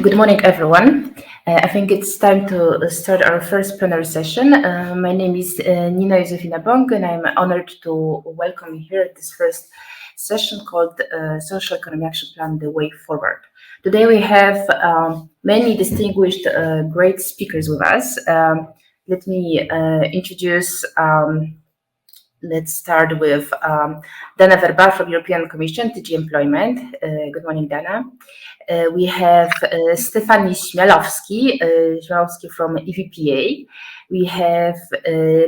Good morning, everyone. I think it's time to start our first plenary session. My name is Nina Józefina Bong, and I'm honored to welcome you here at this first session called Social Economy Action Plan, The Way Forward. Today we have many distinguished great speakers with us. Let me introduce Let's start with Dana Verbal from European Commission, DG Employment. Good morning, Dana. We have Stefani Śmiałowski from EVPA. We have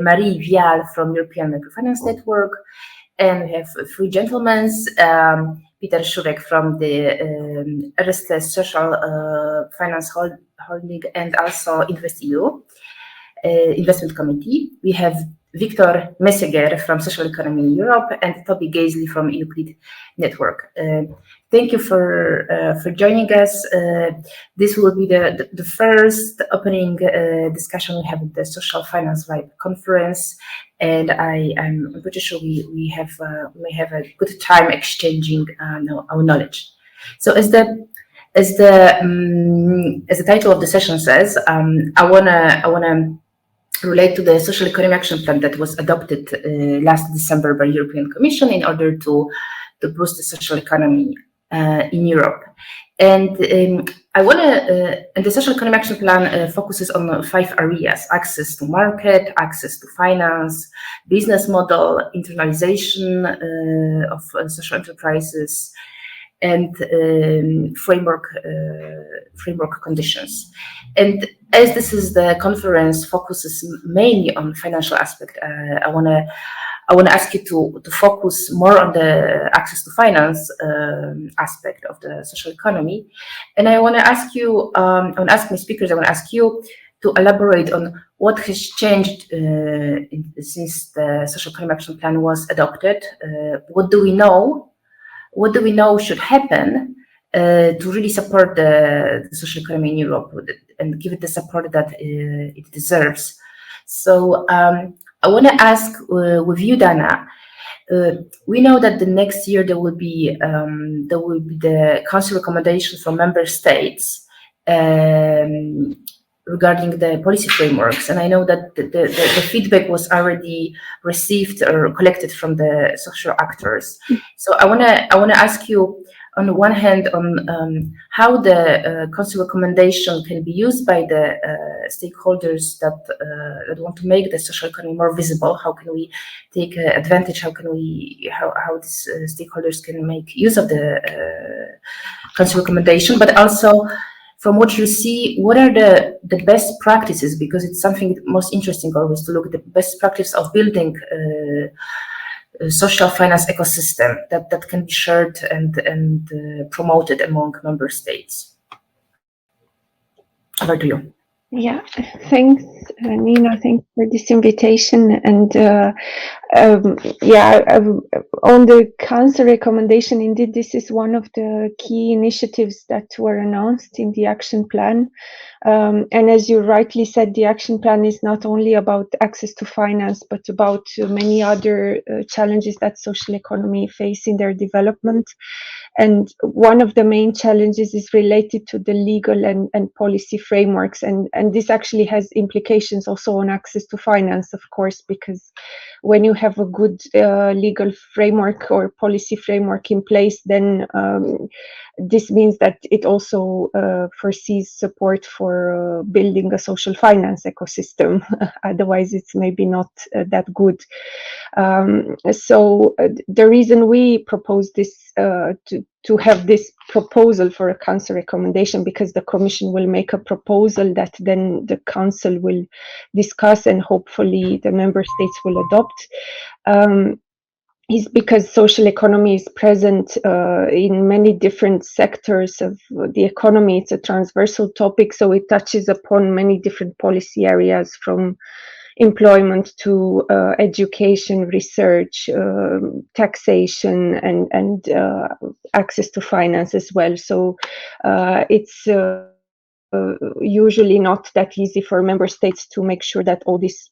Marie Vial from European Microfinance Network. And we have three gentlemen, Peter Szurek from the RST Social Finance Holding and also InvestEU Investment Committee. We have Victor Messeger from Social Economy in Europe and Toby Gaisley from Euclid Network. Thank you for joining us. This will be the first opening discussion we have at the Social Finance Vibe conference, and I'm pretty sure we may have a good time exchanging our knowledge. So as the title of the session says, I wanna relate to the Social Economy Action Plan that was adopted last December by European Commission in order to boost the social economy in Europe. And and the Social Economy Action Plan focuses on 5 areas: access to market, access to finance, business model, internalization of social enterprises, and framework conditions. And as this is the conference focuses mainly on financial aspect, I want to ask you to focus more on the access to finance aspect of the social economy. And I want to ask you, I want to ask my speakers, I want to ask you to elaborate on what has changed since the Social Economy Action Plan was adopted. What do we know? What do we know should happen to really support the social economy in Europe and give it the support that it deserves? So I want to ask with you, Dana. We know that the next year there will be the Council recommendation from member states regarding the policy frameworks, and I know that the feedback was already received or collected from the social actors. So I wanna ask you, on the one hand, on how the Council recommendation can be used by the stakeholders that want to make the social economy more visible. How can we take advantage? How these stakeholders can make use of the Council recommendation, but also, from what you see, what are the best practices? Because it's something most interesting always to look at the best practice of building a social finance ecosystem that can be shared and promoted among member states. Over to you. Yeah, thanks, Nina. Thanks for this invitation. And on the Council recommendation, indeed, this is one of the key initiatives that were announced in the action plan. And as you rightly said, the action plan is not only about access to finance, but about many other challenges that social economy face in their development. And one of the main challenges is related to the legal and policy frameworks. And this actually has implications also on access to finance, of course, because when you have a good legal framework or policy framework in place, then this means that it also foresees support for building a social finance ecosystem. Otherwise, it's maybe not that good. So the reason we propose this to have this proposal for a Council recommendation, because the Commission will make a proposal that then the Council will discuss and hopefully the Member States will adopt, is because social economy is present in many different sectors of the economy. It's a transversal topic, so it touches upon many different policy areas, from employment to education, research, taxation, and access to finance as well. So it's usually not that easy for member states to make sure that all these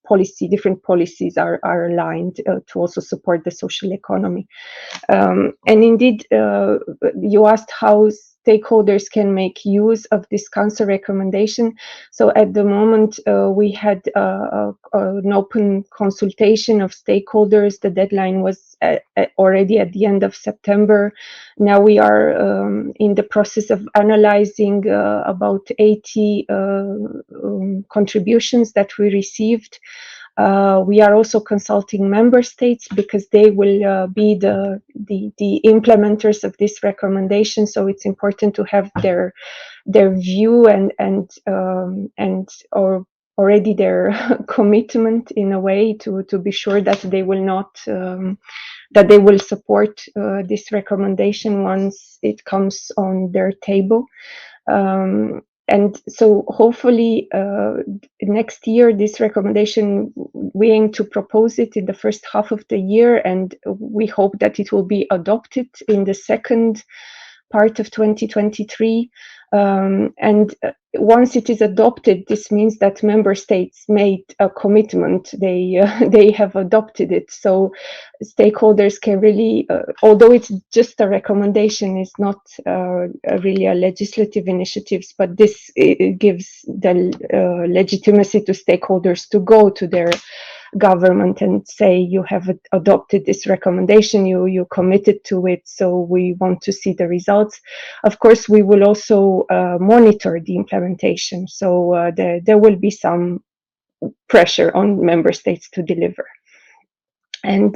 different policies are aligned to also support the social economy. And indeed, you asked how stakeholders can make use of this council recommendation. So at the moment, we had an open consultation of stakeholders. The deadline was already at the end of September. Now we are in the process of analyzing about 80 contributions that we received. We are also consulting member states because they will be the implementers of this recommendation. So it's important to have their view and or already their commitment in a way to be sure that they will not that they will support this recommendation once it comes on their table. And so hopefully next year, this recommendation, we aim to propose it in the first half of the year, and we hope that it will be adopted in the second part of 2023. And once it is adopted, this means that member states made a commitment. They have adopted it. So stakeholders can really, although it's just a recommendation, it's not really a legislative initiative, but this gives the legitimacy to stakeholders to go to their government and say, you have adopted this recommendation, you committed to it, so we want to see the results. Of course, we will also monitor the implementation, so there will be some pressure on member states to deliver. And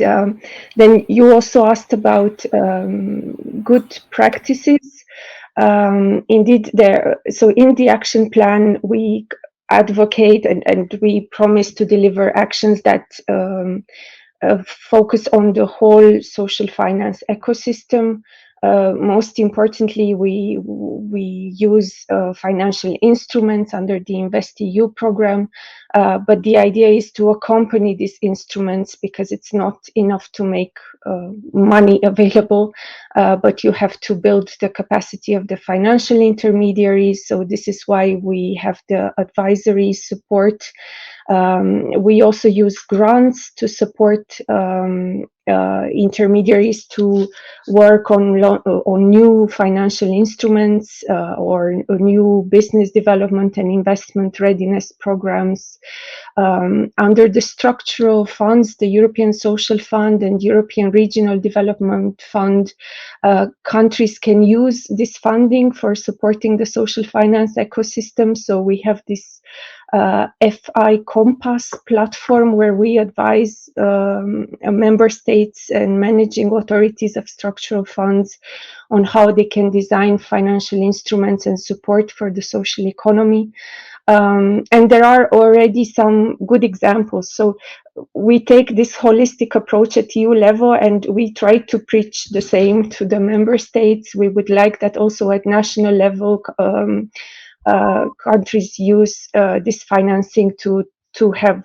then you also asked about good practices. Indeed, so in the action plan, we advocate and we promise to deliver actions that focus on the whole social finance ecosystem. Most importantly, we use financial instruments under the InvestEU program, but the idea is to accompany these instruments, because it's not enough to make money available, but you have to build the capacity of the financial intermediaries. So this is why we have the advisory support. We also use grants to support intermediaries to work on new financial instruments or new business development and investment readiness programs. Under the structural funds, the European Social Fund and European Regional Development Fund, countries can use this funding for supporting the social finance ecosystem. So we have this FI Compass platform where we advise member states and managing authorities of structural funds on how they can design financial instruments and support for the social economy. And there are already some good examples. So we take this holistic approach at EU level, and we try to preach the same to the member states. We would like that also at national level, countries use this financing to have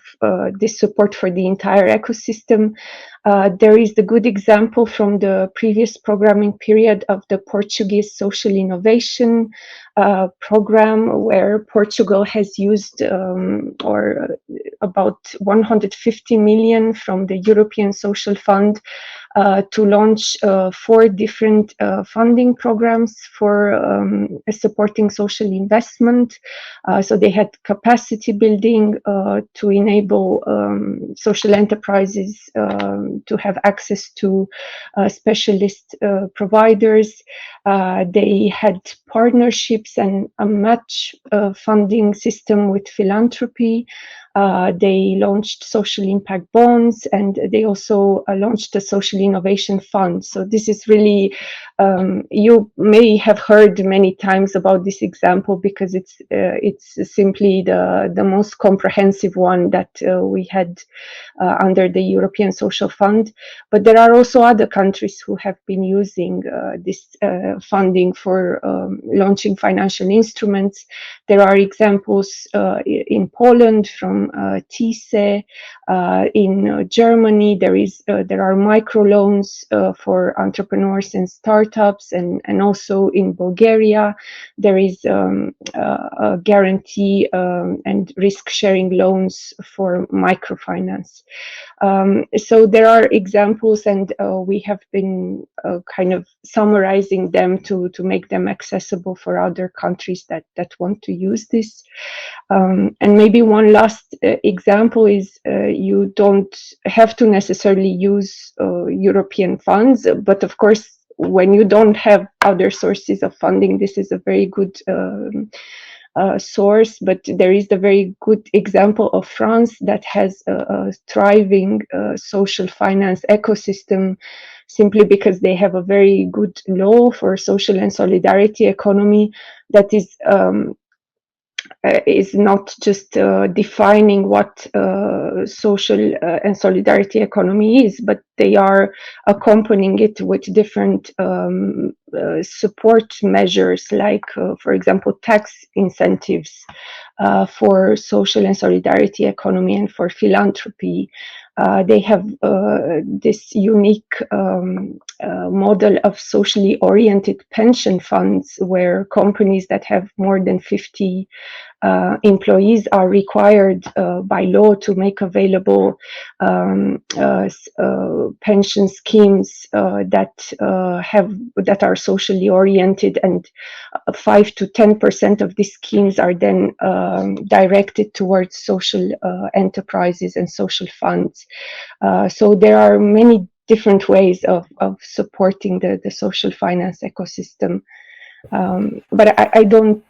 this support for the entire ecosystem. There is the good example from the previous programming period of the Portuguese Social Innovation program, where Portugal has used about 150 million from the European Social Fund to launch 4 different funding programs for supporting social investment. So they had capacity building to enable social enterprises to have access to specialist providers. They had partnerships and a match funding system with philanthropy. They launched social impact bonds, and they also launched a social innovation fund. So this is really, you may have heard many times about this example, because it's simply the most comprehensive one that we had under the European Social Fund. But there are also other countries who have been using this funding for launching financial instruments. There are examples in Poland from TISE. In Germany, there are micro loans for entrepreneurs and startups, and also in Bulgaria there is a guarantee and risk-sharing loans for microfinance. So there are examples, and we have been kind of summarizing them to make them accessible for other countries that want to use this. And maybe one last example is you don't have to necessarily use European funds, but of course, when you don't have other sources of funding, this is a very good source. But there is a very good example of France that has a thriving social finance ecosystem, simply because they have a very good law for social and solidarity economy that is not just defining what social and solidarity economy is, but they are accompanying it with different support measures, like, for example, tax incentives for social and solidarity economy and for philanthropy. They have this unique model of socially oriented pension funds, where companies that have more than 50 employees are required by law to make available pension schemes that are socially oriented, and 5 to 10% of these schemes are then directed towards social enterprises and social funds. So there are many different ways of supporting the social finance ecosystem. But I don't,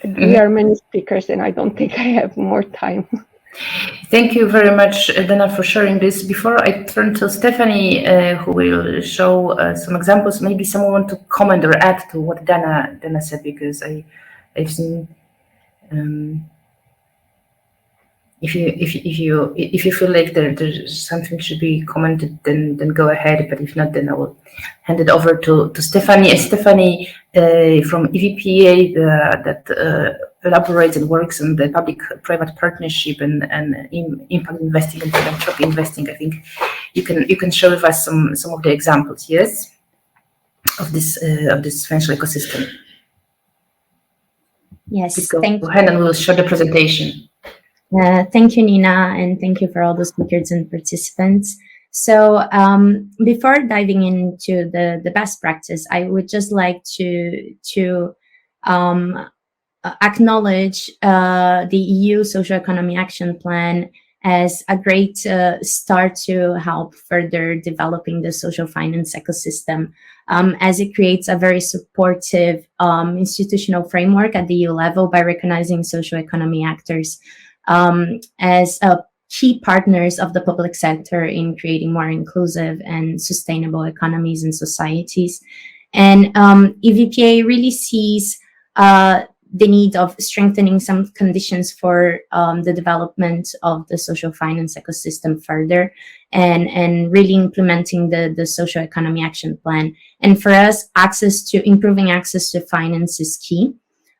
we are many speakers and I don't think I have more time. Thank you very much, Dana, for sharing this. Before I turn to Stephanie, who will show some examples, maybe someone want to comment or add to what Dana said, because I've seen. If you feel like there's something should be commented, then go ahead. But if not, then I will hand it over to Stephanie. Stephanie from EVPA that elaborates and works on the public-private partnership and impact investing and philanthropy investing. I think you can share with us some of the examples, yes, of this financial ecosystem. Yes, please go ahead and we'll share the presentation. Thank you, Nina, and thank you for all the speakers and participants. So before diving into the best practice, I would just like to acknowledge the EU Social Economy Action Plan as a great start to help further developing the social finance ecosystem, as it creates a very supportive institutional framework at the EU level by recognizing social economy actors as key partners of the public sector in creating more inclusive and sustainable economies and societies. And EVPA really sees the need of strengthening some conditions for the development of the social finance ecosystem further, and really implementing the social economy action plan. And for us, improving access to finance is key.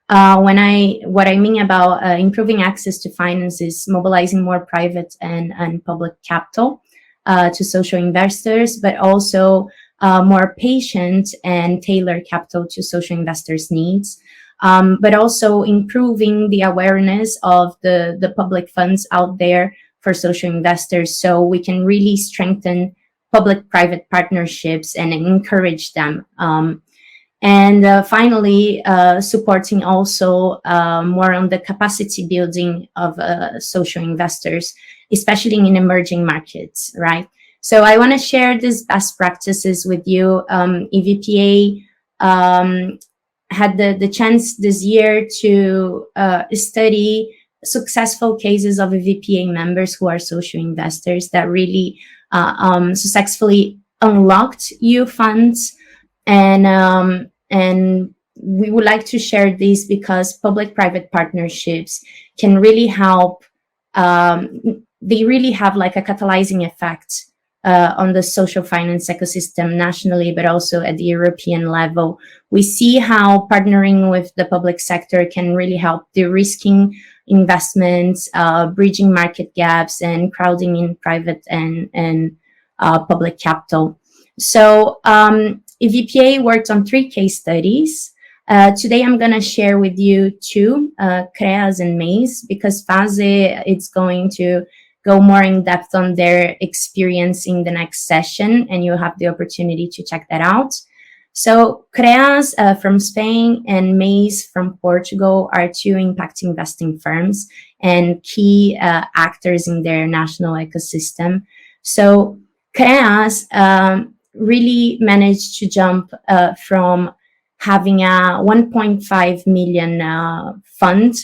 What I mean about improving access to finance is mobilizing more private and public capital to social investors, but also more patient and tailored capital to social investors' needs, but also improving the awareness of the public funds out there for social investors, so we can really strengthen public-private partnerships and encourage them. And finally, supporting also more on the capacity building of social investors, especially in emerging markets, right? So I want to share these best practices with you. EVPA had the chance this year to study successful cases of EVPA members who are social investors that really successfully unlocked EU funds. And we would like to share this because public-private partnerships can really help. They really have like a catalyzing effect on the social finance ecosystem nationally, but also at the European level. We see how partnering with the public sector can really help de-risking investments, bridging market gaps, and crowding in private and public capital. So EVPA worked on 3 case studies. Today I'm going to share with you 2, CREAS and MAIS, because Fase it's going to go more in depth on their experience in the next session, and you'll have the opportunity to check that out. So CREAS from Spain and MAIS from Portugal are 2 impact investing firms and key actors in their national ecosystem. So CREAS really managed to jump from having a 1.5 million fund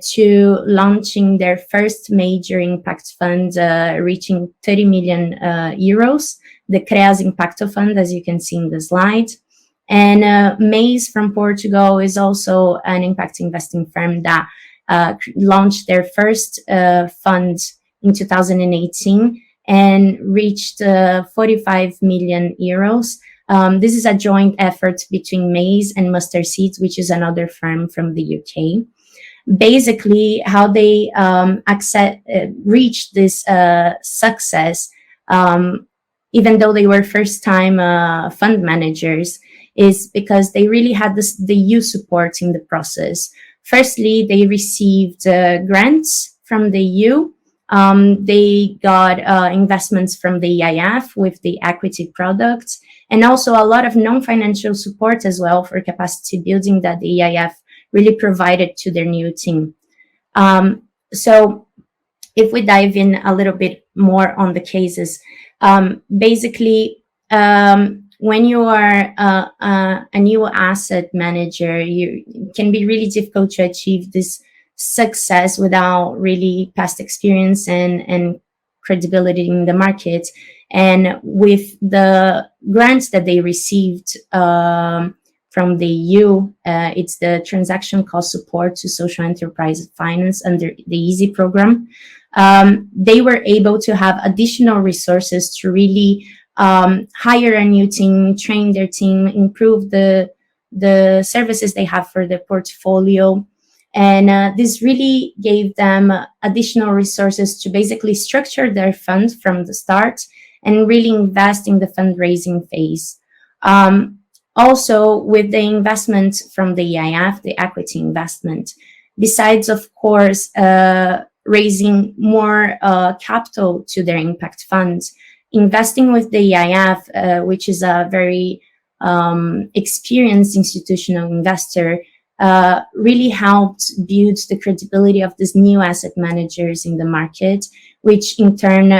to launching their first major impact fund, reaching 30 million euros, the CREAS Impacto Fund, as you can see in the slide. And MAIS from Portugal is also an impact investing firm that launched their first fund in 2018 and reached 45 million euros. This is a joint effort between MAIS and Mustard Seeds, which is another firm from the UK. Basically, how they reached this success, even though they were first-time fund managers, is because they really had the EU support in the process. Firstly, they received grants from the EU. They got investments from the EIF with the equity products, and also a lot of non-financial support as well for capacity building that the EIF really provided to their new team. So if we dive in a little bit more on the cases, basically, when you are a new asset manager, it can be really difficult to achieve this success without really past experience and credibility in the market. And with the grants that they received from the EU, it's the transaction cost support to social enterprise finance under the EASY program. They were able to have additional resources to really hire a new team, train their team, improve the services they have for their portfolio. And this really gave them additional resources to basically structure their fund from the start and really invest in the fundraising phase. Also, with the investment from the EIF, the equity investment, besides, of course, raising more capital to their impact funds, investing with the EIF, which is a very experienced institutional investor, really helped build the credibility of these new asset managers in the market, which in turn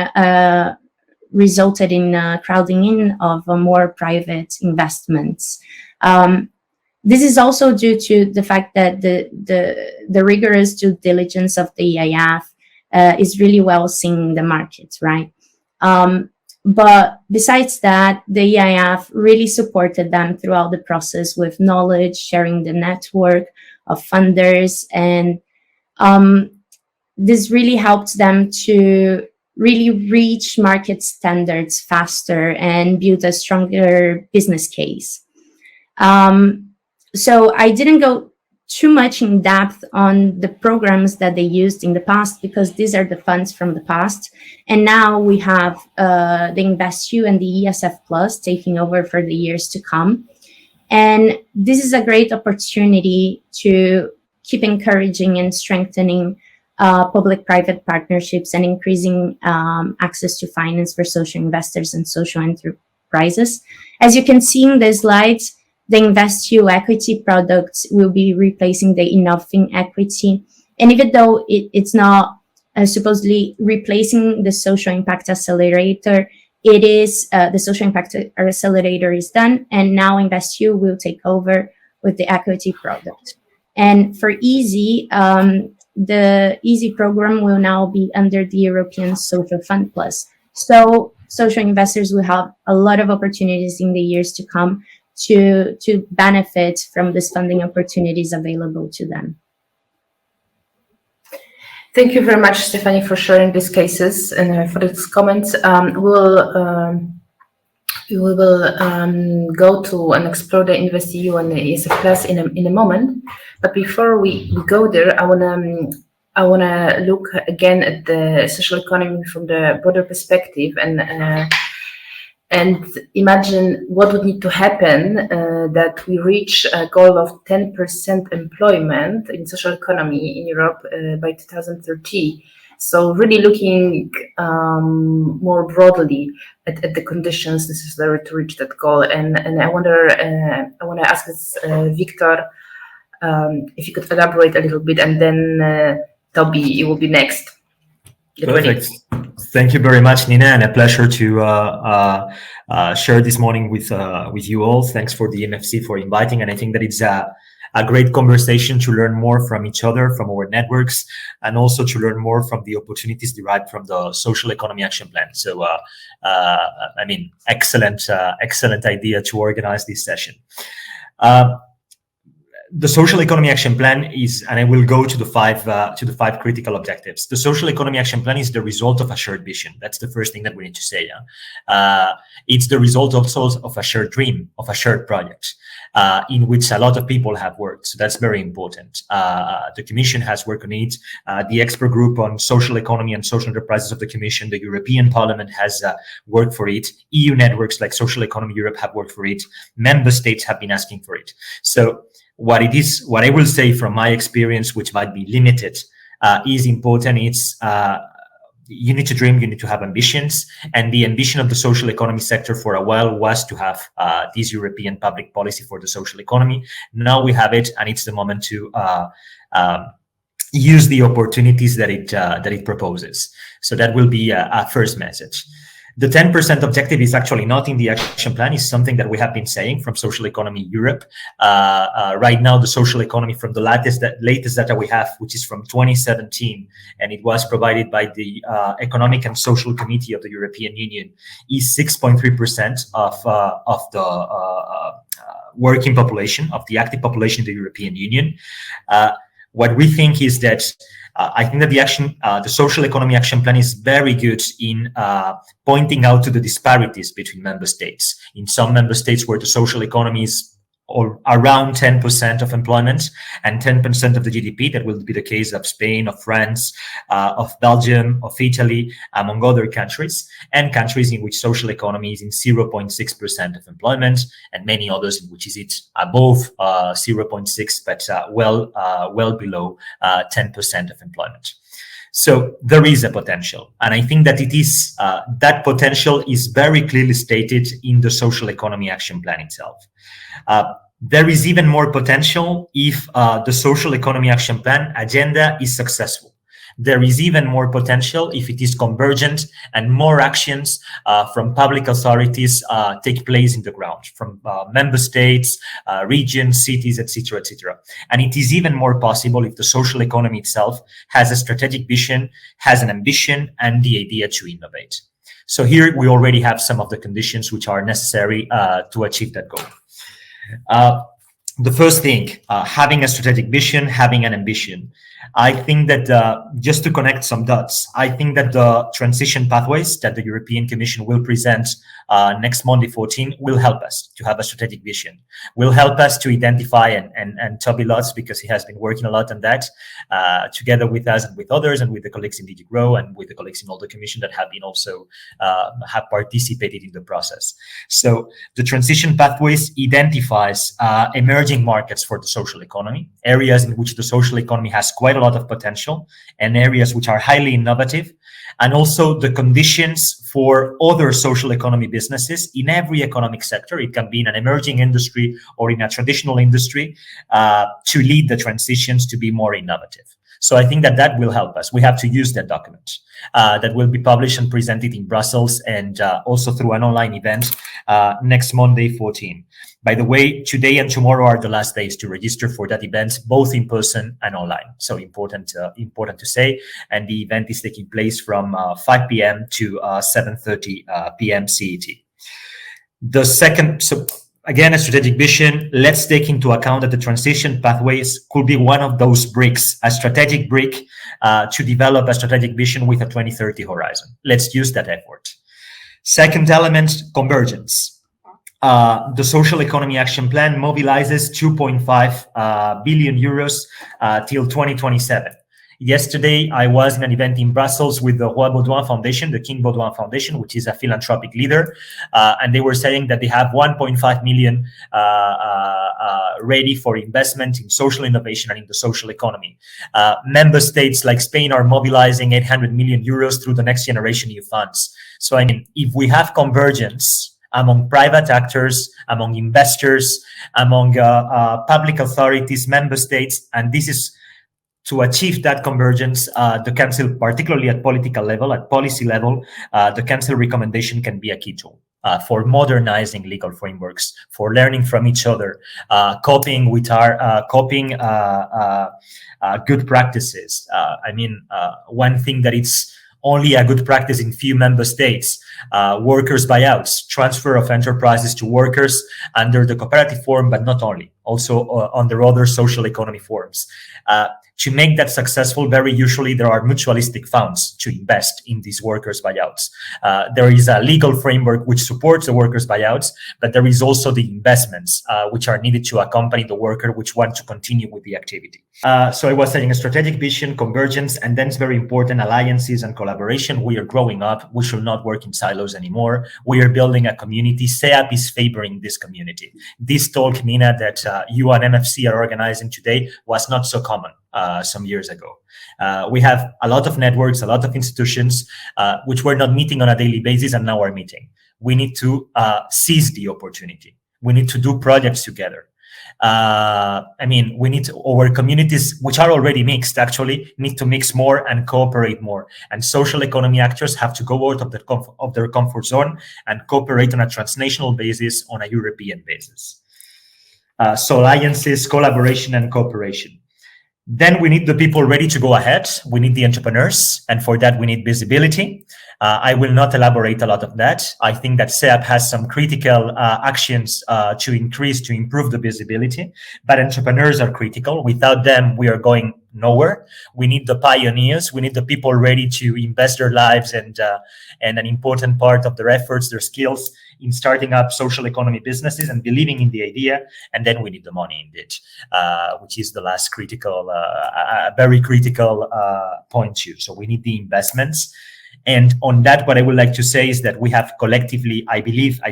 resulted in crowding in of more private investments. This is also due to the fact that the rigorous due diligence of the EIF is really well seen in the market, right? But besides that, the EIF really supported them throughout the process with knowledge, sharing the network of funders, and this really helped them to really reach market standards faster and build a stronger business case. So I didn't go too much in depth on the programs that they used in the past, because these are the funds from the past. And now we have the InvestU and the ESF Plus taking over for the years to come. And this is a great opportunity to keep encouraging and strengthening public-private partnerships and increasing access to finance for social investors and social enterprises. As you can see in the slides, the InvestU equity products will be replacing the Innoving equity. And even though it's not supposedly replacing the Social Impact Accelerator, it is the Social Impact Accelerator is done, and now InvestU will take over with the equity product. And for EASY, the EASY program will now be under the European Social Fund Plus. So social investors will have a lot of opportunities in the years to come to benefit from these funding opportunities available to them. Thank you very much, Stephanie, for sharing these cases and for these comments. We will go to and explore the InvestEU and the ESF Plus in a moment. But before we go there, I wanna look again at the social economy from the broader perspective, and and imagine what would need to happen that we reach a goal of 10% employment in social economy in Europe by 2030. So really looking more broadly at the conditions necessary to reach that goal. And I wonder, I want to ask this, Victor, if you could elaborate a little bit, and then Toby, you will be next. Get Perfect. ready. Thank you very much, Nina, and a pleasure to share this morning with you all. Thanks for the MFC for inviting, and I think that it's a great conversation to learn more from each other, from our networks, and also to learn more from the opportunities derived from the Social Economy Action Plan. So, I mean, excellent idea to organize this session. The Social Economy Action Plan is, and I will go to the five critical objectives. The Social Economy Action Plan is the result of a shared vision. That's the first thing that we need to say. It's the result also of a shared dream, of a shared project, in which a lot of people have worked. So that's very important. The Commission has worked on it. The expert group on social economy and social enterprises of the Commission, the European Parliament has worked for it. EU networks like Social Economy Europe have worked for it. Member states have been asking for it. So what I will say from my experience, which might be limited, is important. It's you need to dream, you need to have ambitions, and the ambition of the social economy sector for a while was to have this European public policy for the social economy. Now we have it, and it's the moment to use the opportunities that it proposes. So that will be a first message. The 10% objective is actually not in the action plan. It's something that we have been saying from Social Economy Europe. Right now, the social economy from the latest data we have, which is from 2017, and it was provided by the Economic and Social Committee of the European Union, is 6.3% of the working population, of the active population in the European Union. What we think is that I think that the Social Economy Action Plan is very good in pointing out to the disparities between member states. In some member states where the social economy is around 10% of employment and 10% of the GDP, that will be the case of Spain, of France, of Belgium, of Italy, among other countries, and countries in which social economy is in 0.6% of employment, and many others in which is it above 0.6, but well below 10% of employment. So there is a potential, and I think that it is that potential is very clearly stated in the Social Economy Action Plan itself. There is even more potential if the Social Economy Action Plan agenda is successful. There is even more potential if it is convergent and more actions from public authorities take place in the ground, from member states, regions, cities, etc., etc. And it is even more possible if the social economy itself has a strategic vision, has an ambition, and the idea to innovate. So here we already have some of the conditions which are necessary to achieve that goal. The first thing, having a strategic vision, having an ambition. I think that just to connect some dots, I think that the transition pathways that the European Commission will present next Monday 14 will help us to have a strategic vision, will help us to identify, and Toby lots, because he has been working a lot on that, together with us and with others and with the colleagues in DG Grow and with the colleagues in all the Commission that have been also have participated in the process. So the transition pathways identifies emerging markets for the social economy, areas in which the social economy has quite a lot of potential, and areas which are highly innovative, and also the conditions for other social economy businesses in every economic sector. It can be in an emerging industry or in a traditional industry to lead the transitions to be more innovative. So I think that that will help us. We have to use that document that will be published and presented in Brussels and also through an online event next Monday 14. By the way, today and tomorrow are the last days to register for that event, both in person and online. So important to say. And the event is taking place from 5 p.m. to 7:30 p.m. CET. The second, so again, a strategic vision. Let's take into account that the transition pathways could be one of those bricks, a strategic brick to develop a strategic vision with a 2030 horizon. Let's use that effort. Second element, convergence. The Social Economy Action Plan mobilizes 2.5 billion euros till 2027. Yesterday, I was in an event in Brussels with the Roi Baudouin Foundation, the King Baudouin Foundation, which is a philanthropic leader. And they were saying that they have 1.5 million ready for investment in social innovation and in the social economy. Member states like Spain are mobilizing 800 million euros through the Next Generation EU funds. So, I mean, if we have convergence among private actors, among investors, among public authorities, member states, and this is to achieve that convergence, the Council, particularly at political level, at policy level, the Council recommendation can be a key tool for modernizing legal frameworks, for learning from each other, copying good practices. I mean, one thing that it's only a good practice in few member states, workers' buyouts, transfer of enterprises to workers under the cooperative form, but not only, also under other social economy forms. To make that successful, very usually there are mutualistic funds to invest in these workers' buyouts. There is a legal framework which supports the workers' buyouts, but there is also the investments which are needed to accompany the worker which want to continue with the activity. So I was saying a strategic vision, convergence, and then it's very important, alliances and collaboration. We are growing up. We should not work in silos anymore. We are building a community. SEAP is favoring this community. This talk, Nina, that you and MFC are organizing today was not so common some years ago. We have a lot of networks, a lot of institutions which were not meeting on a daily basis and now are meeting. We need to seize the opportunity. We need to do projects together. I mean, we need to, our communities, which are already mixed, actually need to mix more and cooperate more. And social economy actors have to go out of their comfort zone and cooperate on a transnational basis, on a European basis. So alliances, collaboration, and cooperation. Then we need the people ready to go ahead. We need the entrepreneurs. And for that, we need visibility. I will not elaborate a lot of that. I think that SEAP has some critical actions to improve the visibility, but entrepreneurs are critical. Without them, we are going nowhere. We need the pioneers. We need the people ready to invest their lives and an important part of their efforts, their skills in starting up social economy businesses and believing in the idea. And then we need the money indeed, which is the last critical, very critical point too. So we need the investments. And on that, what I would like to say is that we have collectively, I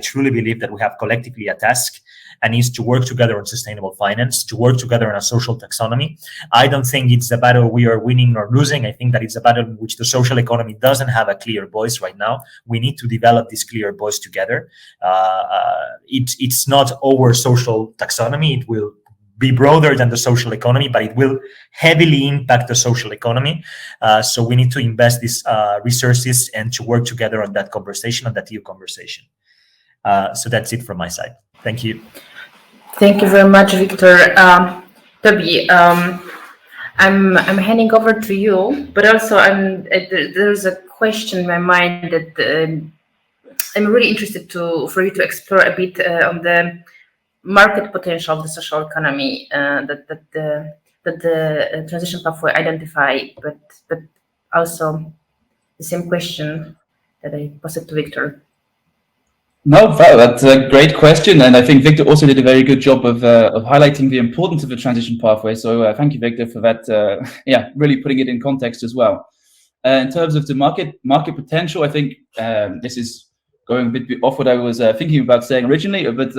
truly believe that we have collectively a task, and is to work together on sustainable finance, to work together on a social taxonomy. I don't think it's a battle we are winning or losing. I think that it's a battle in which the social economy doesn't have a clear voice right now. We need to develop this clear voice together. It's not our social taxonomy. It will be broader than the social economy, but it will heavily impact the social economy. So we need to invest these resources and to work together on that conversation, on that EU conversation. So that's it from my side. Thank you. Thank you very much, Victor. Toby, I'm handing over to you, but also there's a question in my mind that I'm really interested for you to explore a bit on the market potential of the social economy that the transition pathway identify, but also the same question that I posed to Victor. No, that's a great question, and I think Victor also did a very good job of highlighting the importance of the transition pathway. So thank you, Victor, for that. Really putting it in context as well. In terms of the market potential, I think this is going a bit off what I was thinking about saying originally, but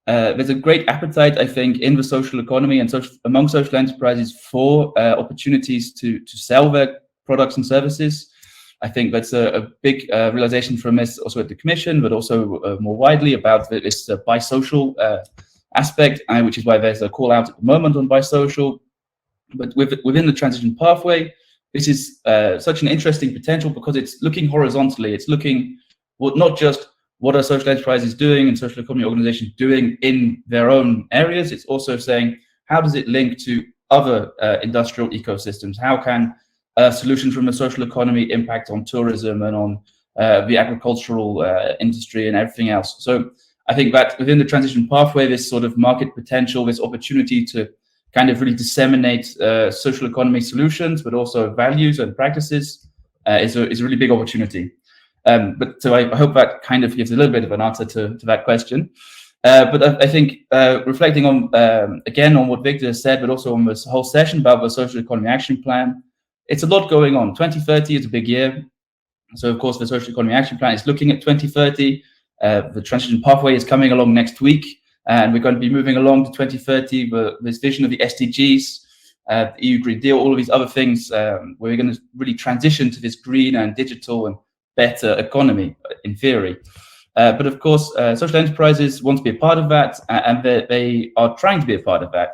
there's a great appetite, I think, in the social economy and among social enterprises for opportunities to sell their products and services. I think that's a big realization from us also at the Commission, but also more widely about this bisocial aspect, which is why there's a call out at the moment on bisocial. But within the transition pathway, this is such an interesting potential because it's looking horizontally. It's looking not just what are social enterprises doing and social economy organizations doing in their own areas. It's also saying, how does it link to other industrial ecosystems? How can solutions from the social economy impact on tourism and on the agricultural industry and everything else? So I think that within the transition pathway, this sort of market potential, this opportunity to kind of really disseminate social economy solutions, but also values and practices is a really big opportunity. So I hope that kind of gives a little bit of an answer to that question. But I think reflecting on again on what Victor has said, but also on this whole session about the Social Economy Action Plan, it's a lot going on. 2030 is a big year. So of course, the Social Economy Action Plan is looking at 2030. The transition pathway is coming along next week, and we're going to be moving along to 2030. This vision of the SDGs, the EU Green Deal, all of these other things, where we're going to really transition to this green and digital and better economy, in theory. But of course, social enterprises want to be a part of that, and they are trying to be a part of that,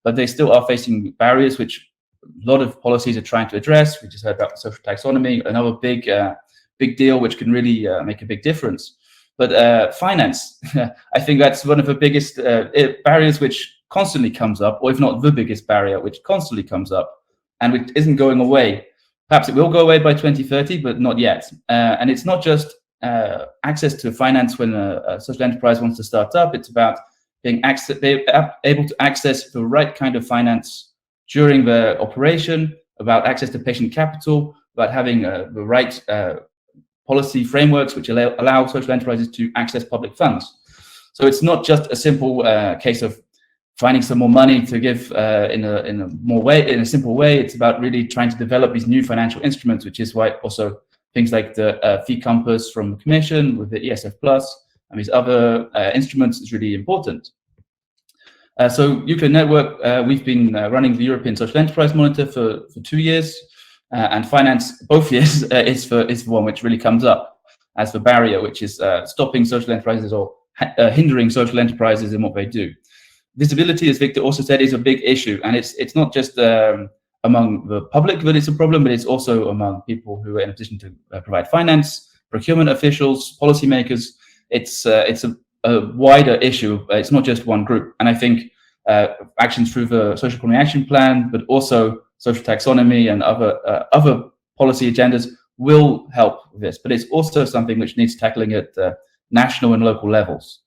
but they still are facing barriers which a lot of policies are trying to address. We just heard about social taxonomy, another big deal which can really make a big difference. But finance, I think that's one of the biggest barriers which constantly comes up, or if not the biggest barrier which constantly comes up, and which isn't going away. Perhaps it will go away by 2030, but not yet. And it's not just access to finance when a social enterprise wants to start up. It's about being able to access the right kind of finance during the operation, about access to patient capital, about having the right policy frameworks which allow social enterprises to access public funds. So it's not just a simple case of finding some more money to give in a simple way. It's about really trying to develop these new financial instruments, which is why also things like the fee compass from the Commission with the ESF Plus and these other instruments is really important. So Euclid Network, we've been running the European Social Enterprise Monitor for 2 years, and finance both years is the one which really comes up as the barrier, which is stopping social enterprises or hindering social enterprises in what they do. Visibility, as Victor also said, is a big issue, and it's not just among the public that it's a problem, but it's also among people who are in a position to provide finance, procurement officials, policymakers. It's a wider issue. It's not just one group. And I think actions through the Social Economy Action Plan, but also social taxonomy and other policy agendas will help with this. But it's also something which needs tackling at national and local levels.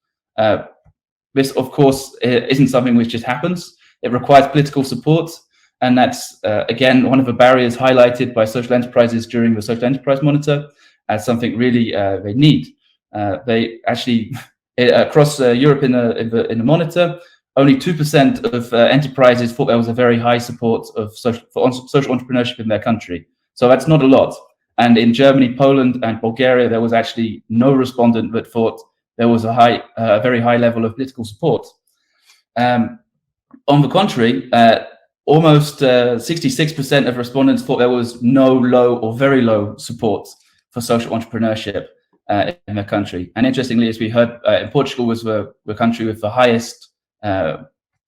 This, of course, isn't something which just happens. It requires political support. And that's, again, one of the barriers highlighted by social enterprises during the Social Enterprise Monitor as something really they need. They actually, across Europe in the monitor, only 2% of enterprises thought there was a very high support of social entrepreneurship in their country. So that's not a lot. And in Germany, Poland, and Bulgaria, there was actually no respondent that thought there was a very high level of political support. On the contrary, almost 66% of respondents thought there was no, low, or very low support for social entrepreneurship in the country. And interestingly, as we heard, in Portugal was the country with the highest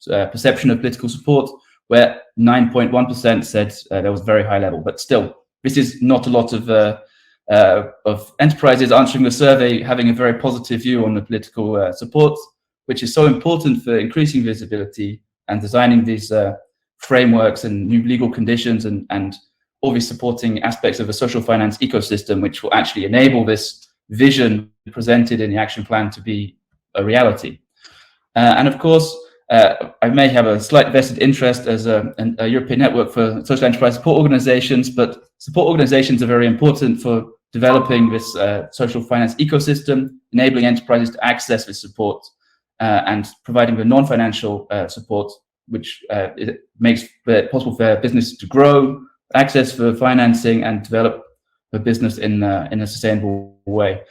perception of political support, where 9.1% said there was a very high level. But still, this is not a lot of enterprises answering the survey having a very positive view on the political support, which is so important for increasing visibility and designing these frameworks and new legal conditions and all these supporting aspects of a social finance ecosystem, which will actually enable this vision presented in the action plan to be a reality. And of course, I may have a slight vested interest as a European network for social enterprise support organizations, but support organizations are very important for developing this social finance ecosystem, enabling enterprises to access this support and providing the non-financial support, which it makes it possible for business to grow, access for financing, and develop the business in a sustainable way.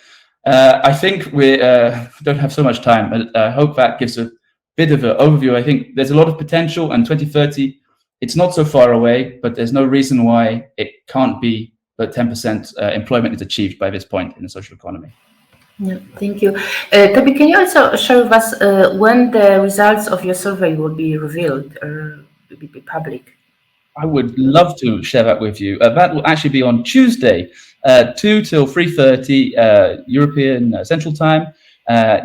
I think we don't have so much time, but I hope that gives a bit of an overview. I think there's a lot of potential, and 2030, it's not so far away, but there's no reason why it can't be that 10% employment is achieved by this point in the social economy. Yeah, thank you. Toby, can you also share with us when the results of your survey will be revealed or will be public? I would love to share that with you. That will actually be on Tuesday, 2 till 3:30 European Central Time.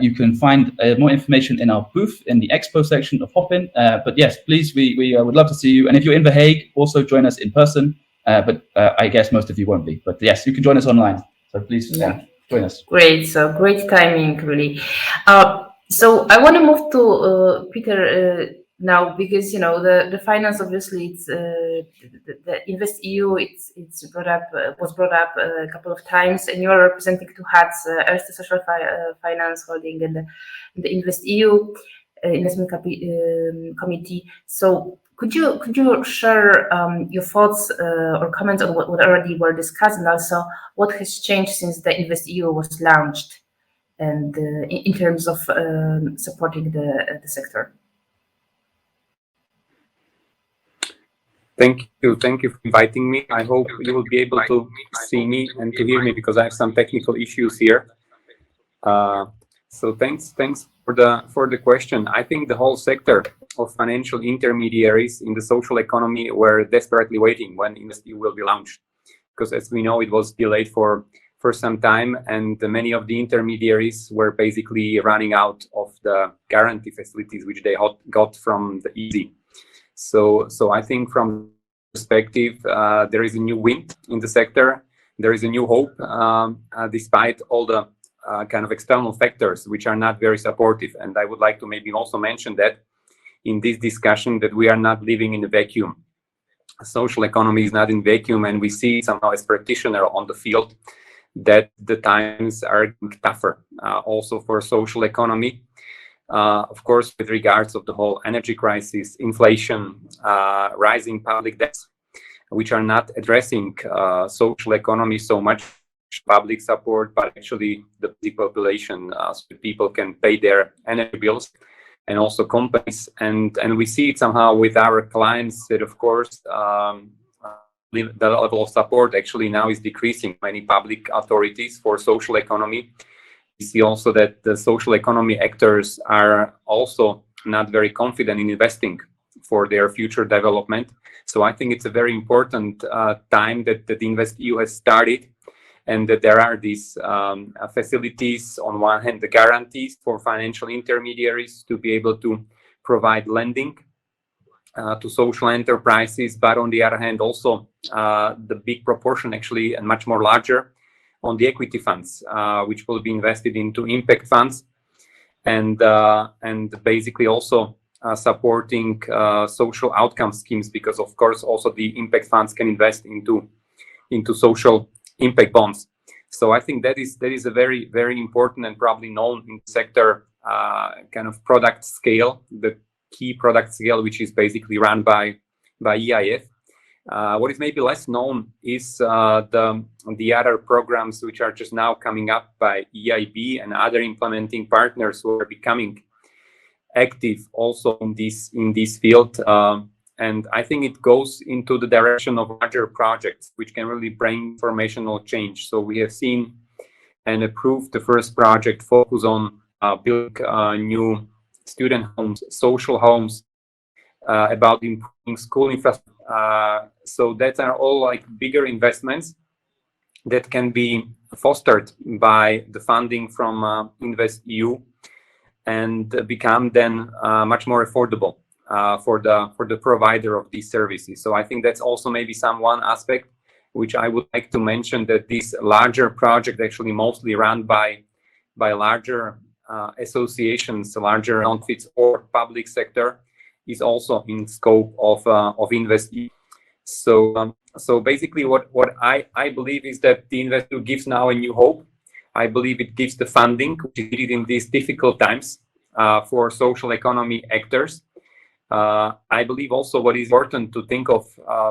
You can find more information in our booth in the expo section of Hopin. But yes, please, we would love to see you. And if you're in The Hague, also join us in person. But I guess most of you won't be. But yes, you can join us online. So please join us. Great. So great timing, really. So I want to move to Peter. now, because the finance, obviously, it's the Invest EU. It's was brought up a couple of times, and you are representing two hats: Erste Social Finance Holding and the Invest EU Investment Committee. So could you share your thoughts or comments on what already were discussed, and also what has changed since the Invest EU was launched, and in terms of supporting the sector? Thank you for inviting me. I hope you will be able to see me and to hear me, because I have some technical issues here. So thanks for the question. I think the whole sector of financial intermediaries in the social economy were desperately waiting when InvestEU will be launched, because as we know, it was delayed for some time, and many of the intermediaries were basically running out of the guarantee facilities which they got from the EC. So I think from perspective, there is a new wind in the sector. There is a new hope, despite all the kind of external factors which are not very supportive. And I would like to maybe also mention that in this discussion, that we are not living in a vacuum. Social economy is not in vacuum, and we see somehow as practitioner on the field that the times are tougher, also for social economy. Of course, with regards of the whole energy crisis, inflation, rising public debts, which are not addressing social economy so much, public support, but actually the population, so people can pay their energy bills, and also companies. And we see it somehow with our clients that, of course, the level of support actually now is decreasing. Many public authorities for social economy. We see also that the social economy actors are also not very confident in investing for their future development. So I think it's a very important time that InvestEU has started, and that there are these facilities, on one hand, the guarantees for financial intermediaries to be able to provide lending to social enterprises, but on the other hand, also the big proportion, actually, and much more larger, on the equity funds, which will be invested into impact funds, and basically also supporting social outcome schemes, because of course also the impact funds can invest into social impact bonds. So I think that is a very, very important and probably known in the sector kind of product scale, the key product scale, which is basically run by EIF. What is maybe less known is the other programs which are just now coming up by EIB and other implementing partners who are becoming active also in this field. And I think it goes into the direction of larger projects which can really bring informational change. So we have seen and approved the first project focus on building new student homes, social homes, about improving school infrastructure. So that are all like bigger investments that can be fostered by the funding from InvestEU, and become then much more affordable for the provider of these services. So I think that's also maybe one aspect which I would like to mention, that this larger project actually mostly run by larger associations, larger non-profits or public sector, is also in scope of InvestEU. So basically what I believe is that the InvestEU gives now a new hope. I believe it gives the funding which is needed in these difficult times for social economy actors. I believe also what is important to think of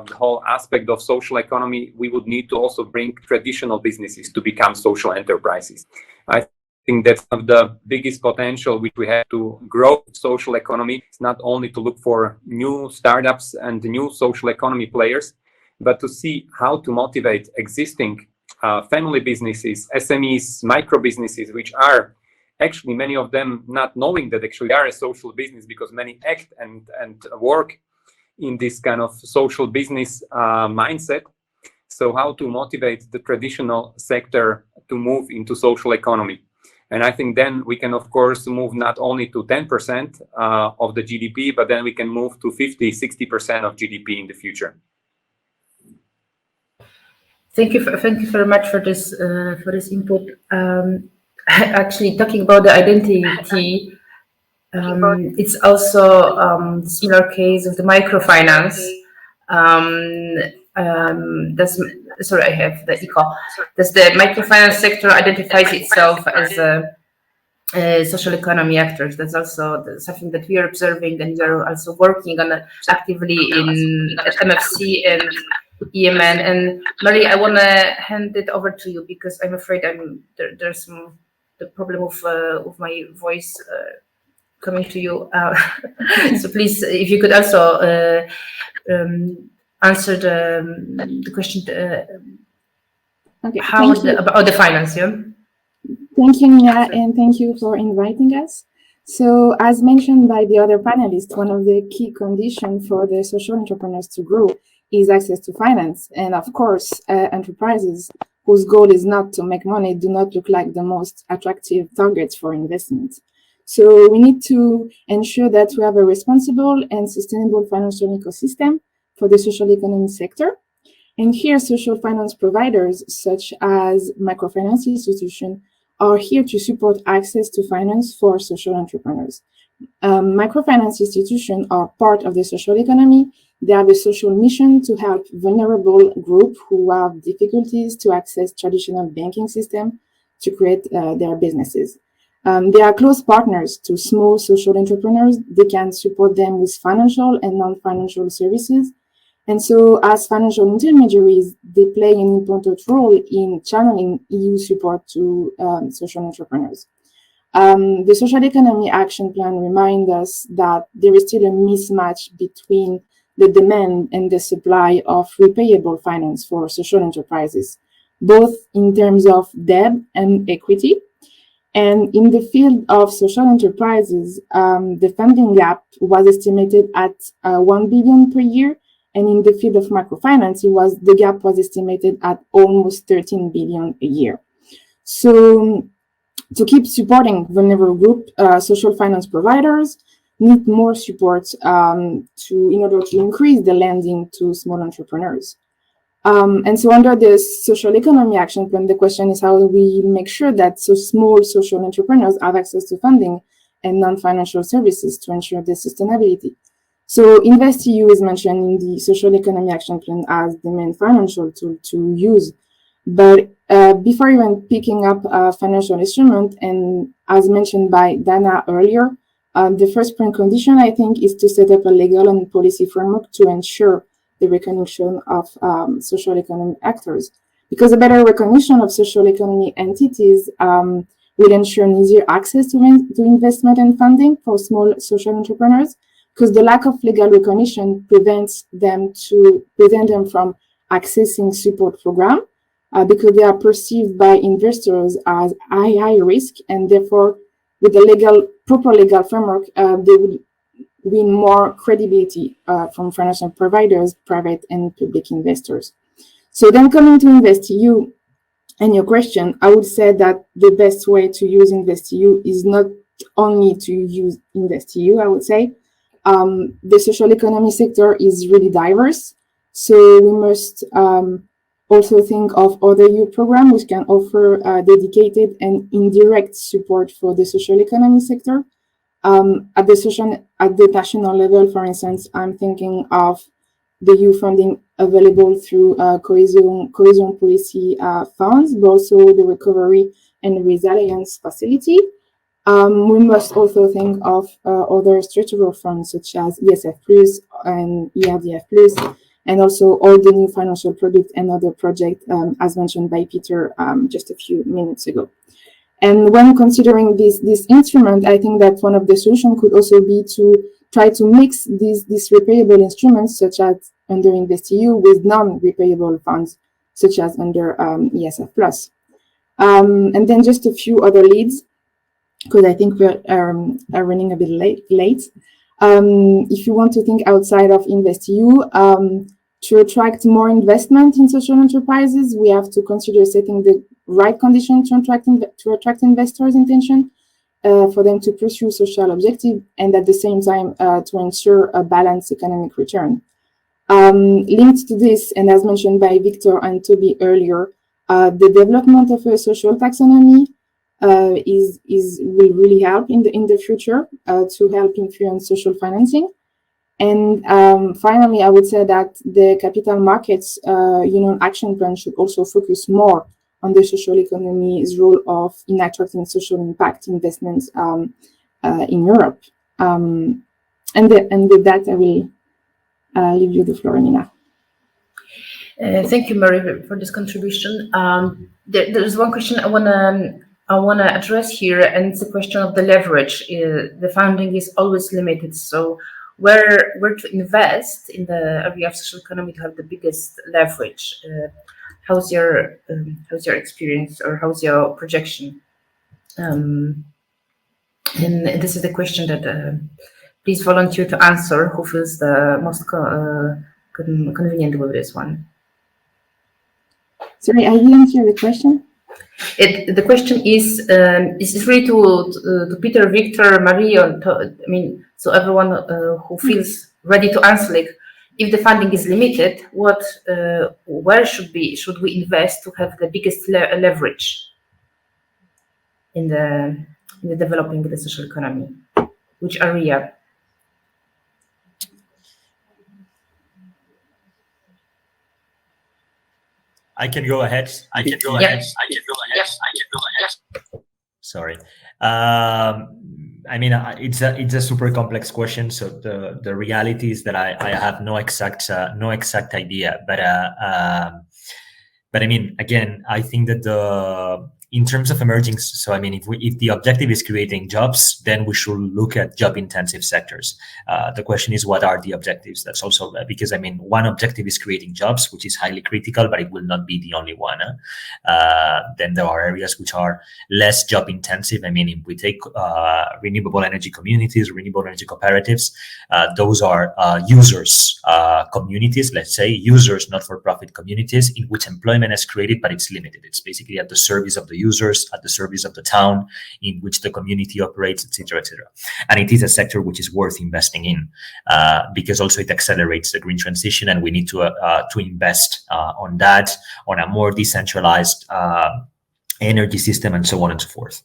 the whole aspect of social economy, we would need to also bring traditional businesses to become social enterprises. I think that's one of the biggest potential which we have to grow social economy. It's not only to look for new startups and new social economy players, but to see how to motivate existing family businesses, SMEs, micro businesses, which are actually many of them not knowing that actually they are a social business, because many act and work in this kind of social business mindset. So how to motivate the traditional sector to move into social economy. And I think then we can, of course, move not only to 10% of the GDP, but then we can move to 50, 60% of GDP in the future. Thank you very much for this input. Actually, talking about the identity, It's also similar case of the microfinance. Sorry, I have the echo. Does the microfinance sector identifies itself as a social economy actors? That's also something that we are observing, and we are also working on actively at MFC and EMN. And Marie, I want to hand it over to you because I'm afraid there's the problem with my voice coming to you. So please, if you could also answer the question. Okay, How about the finance? Yeah. Thank you, Nina, and thank you for inviting us. So, as mentioned by the other panelists, one of the key conditions for the social entrepreneurs to grow is access to finance. And of course, enterprises whose goal is not to make money do not look like the most attractive targets for investment. So we need to ensure that we have a responsible and sustainable financial ecosystem for the social economy sector. And here, social finance providers, such as microfinance institutions, are here to support access to finance for social entrepreneurs. Microfinance institutions are part of the social economy. They have a social mission to help vulnerable groups who have difficulties to access traditional banking system to create their businesses. They are close partners to small social entrepreneurs. They can support them with financial and non-financial services. And so, as financial intermediaries, they play an important role in channeling EU support to social entrepreneurs. The Social Economy Action Plan reminds us that there is still a mismatch between the demand and the supply of repayable finance for social enterprises, both in terms of debt and equity. And in the field of social enterprises, the funding gap was estimated at 1 billion per year. And in the field of microfinance, the gap was estimated at almost 13 billion a year. So to keep supporting vulnerable group, social finance providers need more support in order to increase the lending to small entrepreneurs. And so under the Social Economy Action Plan, the question is how do we make sure that small social entrepreneurs have access to funding and non-financial services to ensure their sustainability. So InvestEU is mentioned in the Social Economy Action Plan as the main financial tool to use. But before even picking up a financial instrument, and as mentioned by Dana earlier, the first precondition, I think, is to set up a legal and policy framework to ensure the recognition of social economy actors. Because a better recognition of social economy entities will ensure an easier access to investment and funding for small social entrepreneurs, because the lack of legal recognition prevents them from accessing support program because they are perceived by investors as high risk, and therefore with the proper legal framework, they would win more credibility from financial providers, private and public investors. So then coming to InvestEU and your question, I would say that the best way to use InvestEU is not only to use InvestEU, I would say. The social economy sector is really diverse, so we must also think of other EU programs which can offer dedicated and indirect support for the social economy sector. At the national level, for instance, I'm thinking of the EU funding available through cohesion policy funds, but also the recovery and resilience facility. We must also think of other structural funds such as ESF Plus and ERDF Plus, and also all the new financial products and other projects, as mentioned by Peter just a few minutes ago. And when considering this instrument, I think that one of the solutions could also be to try to mix these repayable instruments, such as under InvestEU, with non-repayable funds, such as under ESF Plus. And then just a few other leads, because I think we're running a bit late. If you want to think outside of InvestEU, to attract more investment in social enterprises, we have to consider setting the right conditions to attract investors' intention for them to pursue social objectives, and at the same time to ensure a balanced economic return. Linked to this, and as mentioned by Victor and Toby earlier, the development of a social taxonomy will really help in the future to help influence social financing. And finally, I would say that the capital markets union action plan should also focus more on the social economy's role in attracting social impact investments in Europe. And with that, I will leave you the floor, Nina. Thank you, Mary, for this contribution. There's one question I wanna address here, and it's the question of the leverage. The funding is always limited, so where to invest in the area of social economy to have the biggest leverage? How's your experience, or how's your projection? And this is the question that please volunteer to answer. Who feels the most convenient with this one? Sorry, I didn't hear the question. The question is really to Peter, Victor, Marie, so everyone who feels ready to answer. Like, if the funding is limited, where should we invest to have the biggest leverage in the developing the social economy? Which area? I can go ahead. Sorry. It's a super complex question. So the reality is that I have no exact idea. But again, I think that in terms of emerging, so if the objective is creating jobs, then we should look at job-intensive sectors. The question is, what are the objectives? That's also because one objective is creating jobs, which is highly critical, but it will not be the only one. Then there are areas which are less job-intensive. If we take renewable energy communities, renewable energy cooperatives, those are users communities, let's say users, not-for-profit communities, in which employment is created, but it's limited. It's basically at the service of the users, at the service of the town in which the community operates, etc., etc. And it is a sector which is worth investing in because also it accelerates the green transition, and we need to invest on that, on a more decentralized energy system, and so on and so forth.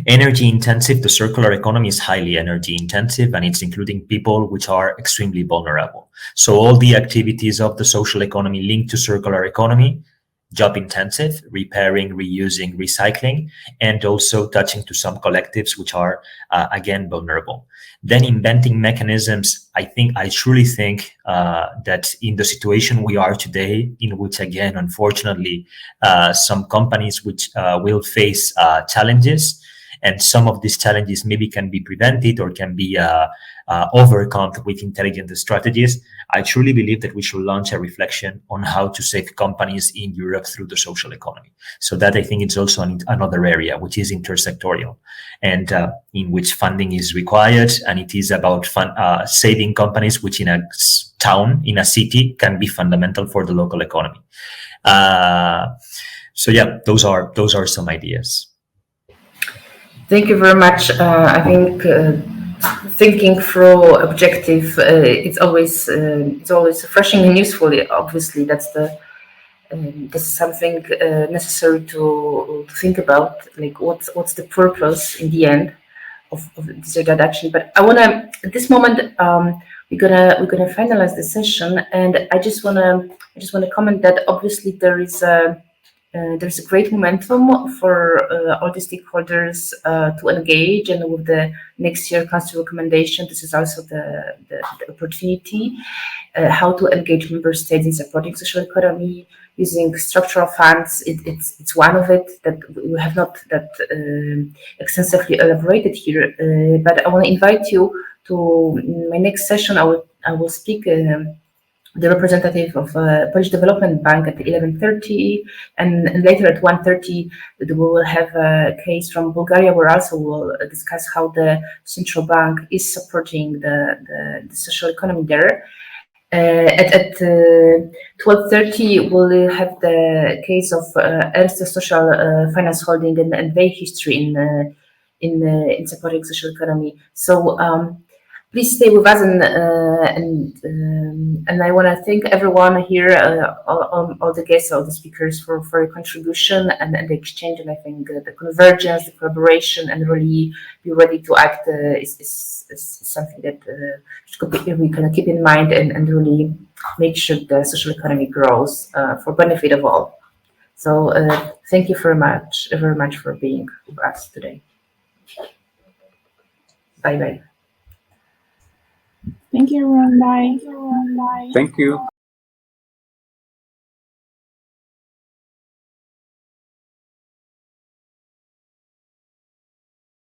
Energy intensive, the circular economy is highly energy intensive, and it's including people which are extremely vulnerable. So all the activities of the social economy linked to circular economy, job intensive, repairing, reusing, recycling, and also touching to some collectives which are again vulnerable. Then inventing mechanisms. I truly think that in the situation we are today, in which again, unfortunately, some companies which will face challenges, and some of these challenges maybe can be prevented or can be overcome with intelligent strategies. I truly believe that we should launch a reflection on how to save companies in Europe through the social economy. So that I think it's also another area which is intersectorial, and in which funding is required, and it is about saving companies which in a town, in a city, can be fundamental for the local economy. So yeah, those are some ideas. Thank you very much. I think thinking through objective, it's always refreshing and useful. Obviously, this is something necessary to think about. Like, what's the purpose in the end of this or that action? But I wanna, at this moment, we're gonna finalize the session, and I just wanna comment that obviously there's a great momentum for all the stakeholders to engage, and with the next year council recommendation, this is also the opportunity how to engage member states in supporting social economy using structural funds. It's one of it that we have not that extensively elaborated here, but I want to invite you to my next session. I will speak the representative of Polish Development Bank at 11:30, and later at 1:30 we will have a case from Bulgaria, where also we'll discuss how the central bank is supporting the social economy there. At 12:30 we'll have the case of Erste Social Finance Holding and their history in supporting social economy. So please stay with us, and I want to thank everyone here, all the guests, all the speakers for your contribution and the exchange. And I think the convergence, the collaboration, and really be ready to act is something that we can keep in mind and really make sure the social economy grows for benefit of all. So thank you very much for being with us today. Bye bye. Thank you, everyone. Bye. Thank you.